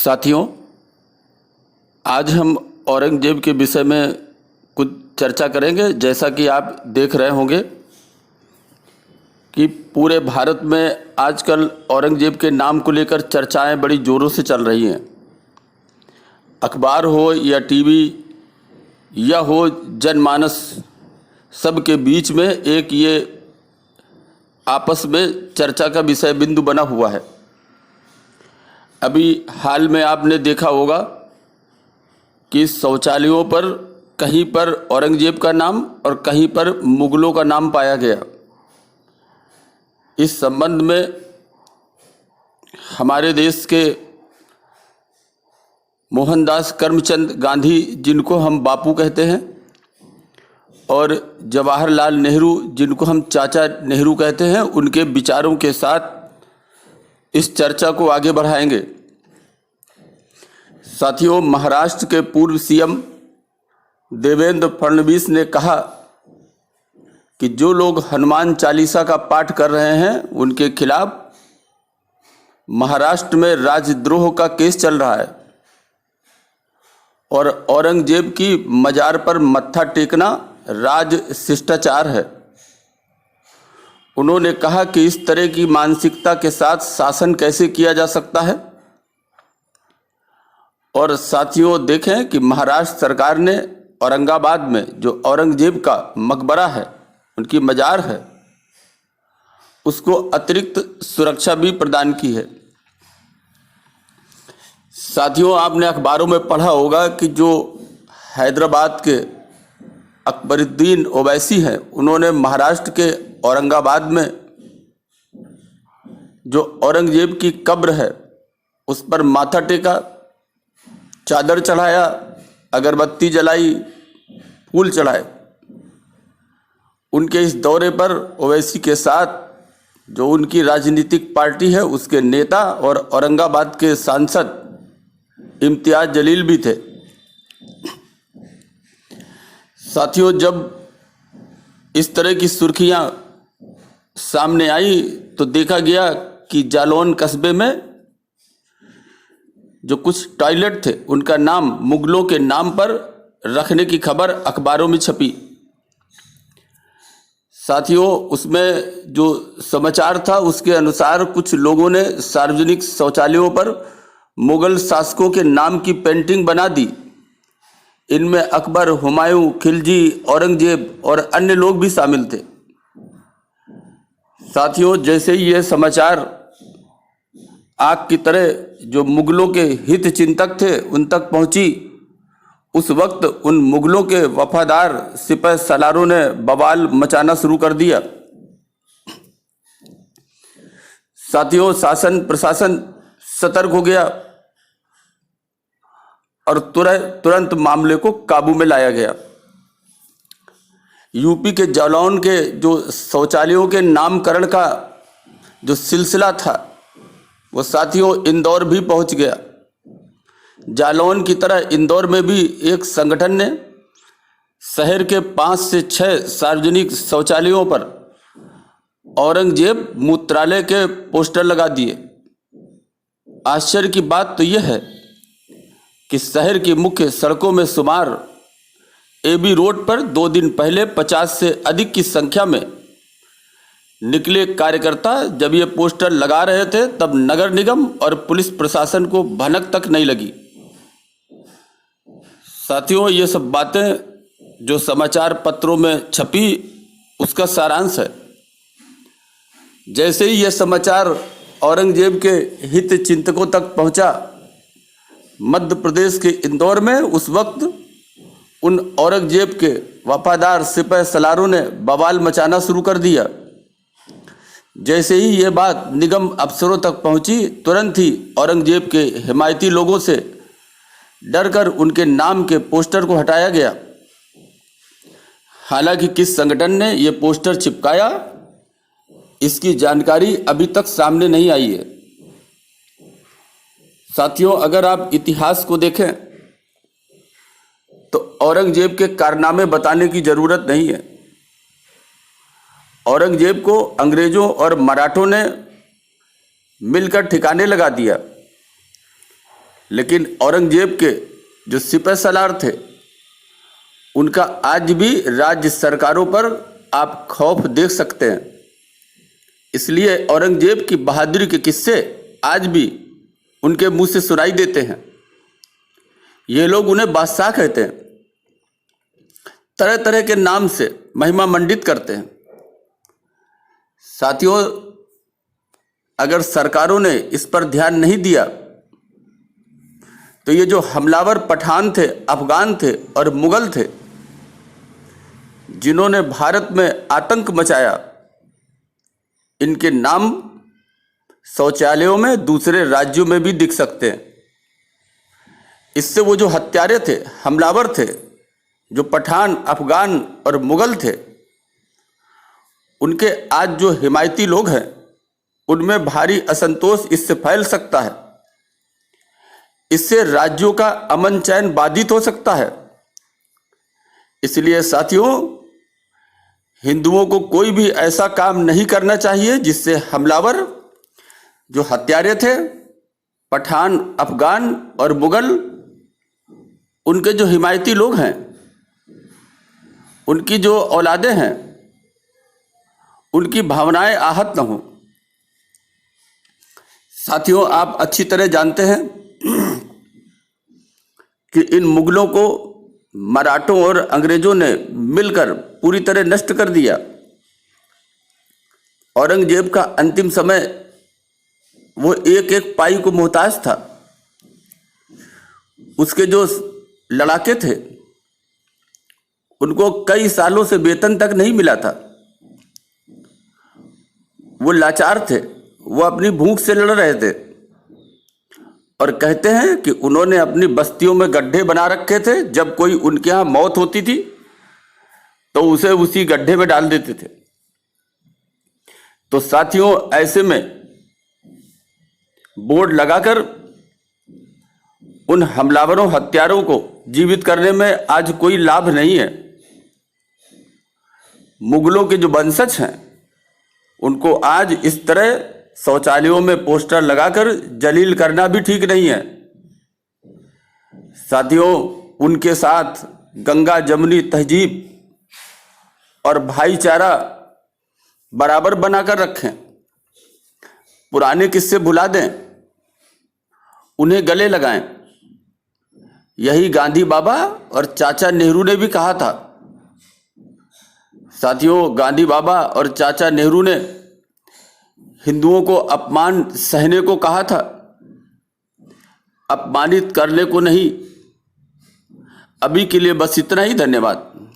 साथियों, आज हम औरंगजेब के विषय में कुछ चर्चा करेंगे। जैसा कि आप देख रहे होंगे कि पूरे भारत में आजकल औरंगजेब के नाम को लेकर चर्चाएं बड़ी ज़ोरों से चल रही हैं। अखबार हो या टीवी या हो जनमानस, सब के बीच में एक ये आपस में चर्चा का विषय बिंदु बना हुआ है। अभी हाल में आपने देखा होगा कि शौचालयों पर कहीं पर औरंगजेब का नाम और कहीं पर मुगलों का नाम पाया गया। इस संबंध में हमारे देश के मोहनदास करमचंद गांधी, जिनको हम बापू कहते हैं, और जवाहरलाल नेहरू, जिनको हम चाचा नेहरू कहते हैं, उनके विचारों के साथ इस चर्चा को आगे बढ़ाएंगे। साथियों, महाराष्ट्र के पूर्व सीएम देवेंद्र फडणवीस ने कहा कि जो लोग हनुमान चालीसा का पाठ कर रहे हैं उनके खिलाफ महाराष्ट्र में राजद्रोह का केस चल रहा है और औरंगजेब की मजार पर मत्था टेकना राज शिष्टाचार है। उन्होंने कहा कि इस तरह की मानसिकता के साथ शासन कैसे किया जा सकता है। और साथियों, देखें कि महाराष्ट्र सरकार ने औरंगाबाद में जो औरंगजेब का मकबरा है, उनकी मजार है, उसको अतिरिक्त सुरक्षा भी प्रदान की है। साथियों, आपने अखबारों में पढ़ा होगा कि जो हैदराबाद के अकबरुद्दीन ओवैसी हैं, उन्होंने महाराष्ट्र के औरंगाबाद में जो औरंगजेब की कब्र है उस पर माथा टेका, चादर चढ़ाया, अगरबत्ती जलाई, फूल चढ़ाए। उनके इस दौरे पर ओवैसी के साथ जो उनकी राजनीतिक पार्टी है उसके नेता और औरंगाबाद के सांसद इम्तियाज जलील भी थे। साथियों, जब इस तरह की सुर्खियां सामने आई तो देखा गया कि जालौन कस्बे में जो कुछ टॉयलेट थे उनका नाम मुगलों के नाम पर रखने की खबर अखबारों में छपी। साथियों, उसमें जो समाचार था उसके अनुसार कुछ लोगों ने सार्वजनिक शौचालयों पर मुगल शासकों के नाम की पेंटिंग बना दी। इनमें अकबर, हुमायूं, खिलजी, औरंगजेब और अन्य लोग भी शामिल थे। साथियों, जैसे ही ये समाचार आग की तरह जो मुगलों के हित चिंतक थे उन तक पहुंची, उस वक्त उन मुगलों के वफादार सिपह सलारों ने बवाल मचाना शुरू कर दिया। साथियों, शासन प्रशासन सतर्क हो गया और तुरंत मामले को काबू में लाया गया। यूपी के जालौन के जो शौचालयों के नामकरण का जो सिलसिला था वो साथियों इंदौर भी पहुंच गया। जालौन की तरह इंदौर में भी एक संगठन ने शहर के 5 से 6 सार्वजनिक शौचालयों पर औरंगजेब मूत्रालय के पोस्टर लगा दिए। आश्चर्य की बात तो यह है कि शहर की मुख्य सड़कों में शुमार एबी रोड पर 2 दिन पहले 50 से अधिक की संख्या में निकले कार्यकर्ता जब ये पोस्टर लगा रहे थे तब नगर निगम और पुलिस प्रशासन को भनक तक नहीं लगी। साथियों, ये सब बातें जो समाचार पत्रों में छपी उसका सारांश है। जैसे ही यह समाचार औरंगजेब के हित चिंतकों तक पहुंचा मध्य प्रदेश के इंदौर में, उस वक्त उन औरंगजेब के वफादार सिपह सलारों ने बवाल मचाना शुरू कर दिया। जैसे ही ये बात निगम अफसरों तक पहुंची, तुरंत ही औरंगजेब के हिमायती लोगों से डरकर उनके नाम के पोस्टर को हटाया गया। हालांकि किस संगठन ने ये पोस्टर चिपकाया इसकी जानकारी अभी तक सामने नहीं आई है। साथियों, अगर आप इतिहास को देखें तो औरंगजेब के कारनामे बताने की जरूरत नहीं है। औरंगजेब को अंग्रेजों और मराठों ने मिलकर ठिकाने लगा दिया। लेकिन औरंगजेब के जो सिपह सलार थे उनका आज भी राज्य सरकारों पर आप खौफ देख सकते हैं। इसलिए औरंगजेब की बहादुरी के किस्से आज भी उनके मुंह से सुनाई देते हैं। ये लोग उन्हें बादशाह कहते हैं, तरह तरह के नाम से महिमा मंडित करते हैं। साथियों, अगर सरकारों ने इस पर ध्यान नहीं दिया तो ये जो हमलावर पठान थे, अफगान थे और मुगल थे, जिन्होंने भारत में आतंक मचाया, इनके नाम शौचालयों में दूसरे राज्यों में भी दिख सकते हैं। इससे वो जो हत्यारे थे, हमलावर थे, जो पठान, अफगान और मुगल थे, उनके आज जो हिमायती लोग हैं उनमें भारी असंतोष इससे फैल सकता है। इससे राज्यों का अमन चैन बाधित हो सकता है। इसलिए साथियों, हिंदुओं को कोई भी ऐसा काम नहीं करना चाहिए जिससे हमलावर, जो हत्यारे थे, पठान, अफगान और मुगल, उनके जो हिमायती लोग हैं, उनकी जो औलादें हैं, उनकी भावनाएं आहत न हों। साथियों, आप अच्छी तरह जानते हैं कि इन मुगलों को मराठों और अंग्रेजों ने मिलकर पूरी तरह नष्ट कर दिया। औरंगजेब का अंतिम समय वो एक एक पाई को मोहताज था। उसके जो लड़ाके थे उनको कई सालों से वेतन तक नहीं मिला था। वो लाचार थे, वो अपनी भूख से लड़ रहे थे। और कहते हैं कि उन्होंने अपनी बस्तियों में गड्ढे बना रखे थे। जब कोई उनके यहाँ मौत होती थी तो उसे उसी गड्ढे में डाल देते थे। तो साथियों, ऐसे में बोर्ड लगाकर उन हमलावरों, हत्यारों को जीवित करने में आज कोई लाभ नहीं है। मुगलों के जो वंशज हैं उनको आज इस तरह शौचालयों में पोस्टर लगाकर जलील करना भी ठीक नहीं है। साथियों, उनके साथ गंगा जमुनी तहजीब और भाईचारा बराबर बनाकर रखें। पुराने किस्से भुला दें, उन्हें गले लगाएं। यही गांधी बाबा और चाचा नेहरू ने भी कहा था। साथियों, गांधी बाबा और चाचा नेहरू ने हिंदुओं को अपमान सहने को कहा था, अपमानित करने को नहीं। अभी के लिए बस इतना ही। धन्यवाद।